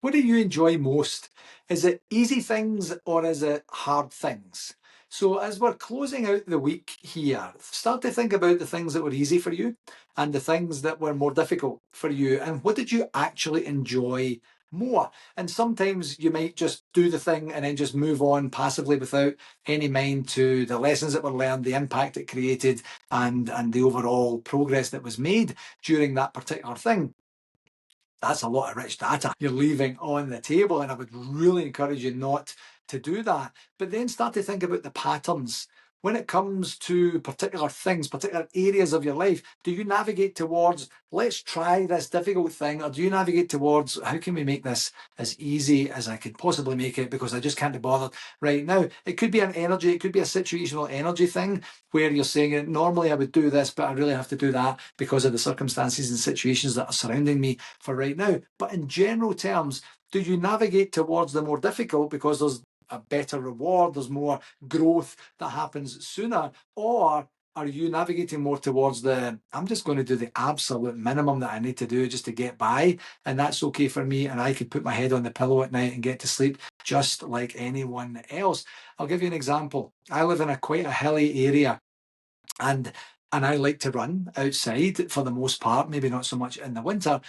What do you enjoy most? Is it easy things or is it hard things? So, as we're closing out the week here, start to think about the things that were easy for you and the things that were more difficult for you. And what did you actually enjoy more? And sometimes you might just do the thing and then just move on passively without any mind to the lessons that were learned, the impact it created, and the overall progress that was made during that particular thing. That's a lot of rich data you're leaving on the table, and I would really encourage you not to do that. But then start to think about the patterns. When it comes to particular things, particular areas of your life, do you navigate towards, let's try this difficult thing, or do you navigate towards, how can we make this as easy as I could possibly make it because I just can't be bothered right now? It could be an energy, it could be a situational energy thing where you're saying, normally I would do this, but I really have to do that because of the circumstances and situations that are surrounding me for right now. But in general terms, do you navigate towards the more difficult because there's a better reward, there's more growth that happens sooner? Or are you navigating more towards I'm just going to do the absolute minimum that I need to do just to get by, and that's okay for me, and I could put my head on the pillow at night and get to sleep just like anyone else? I'll give you an example. I live in quite a hilly area, and I like to run outside for the most part, maybe not so much in the winter.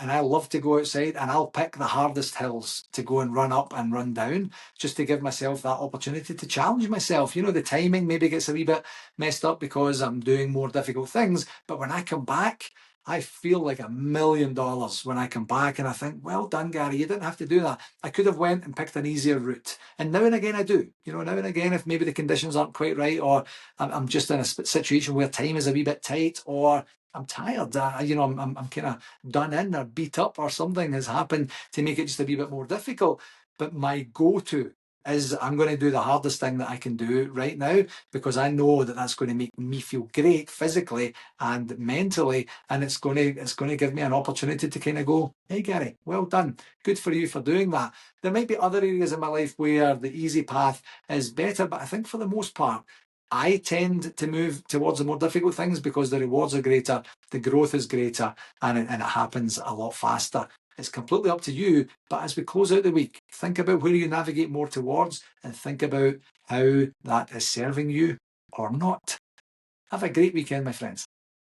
And I love to go outside, and I'll pick the hardest hills to go and run up and run down, just to give myself that opportunity to challenge myself. You know, the timing maybe gets a wee bit messed up because I'm doing more difficult things, but when I come back, I feel like $1,000,000 when I come back, and I think, well done, Gary. You didn't have to do that. I could have went and picked an easier route. And now and again I do. You know, now and again, if maybe the conditions aren't quite right, or I'm just in a situation where time is a wee bit tight, or I'm tired, I'm kind of done in or beat up, or something has happened to make it just a wee bit more difficult. But my go-to is, I'm going to do the hardest thing that I can do right now, because I know that that's going to make me feel great physically and mentally, and it's going to give me an opportunity to kind of go, hey Gary, well done, good for you for doing that. There might be other areas in my life where the easy path is better, but I think for the most part, I tend to move towards the more difficult things because the rewards are greater, the growth is greater, and it happens a lot faster. It's completely up to you. But as we close out the week, think about where you navigate more towards, and think about how that is serving you or not. Have a great weekend, my friends.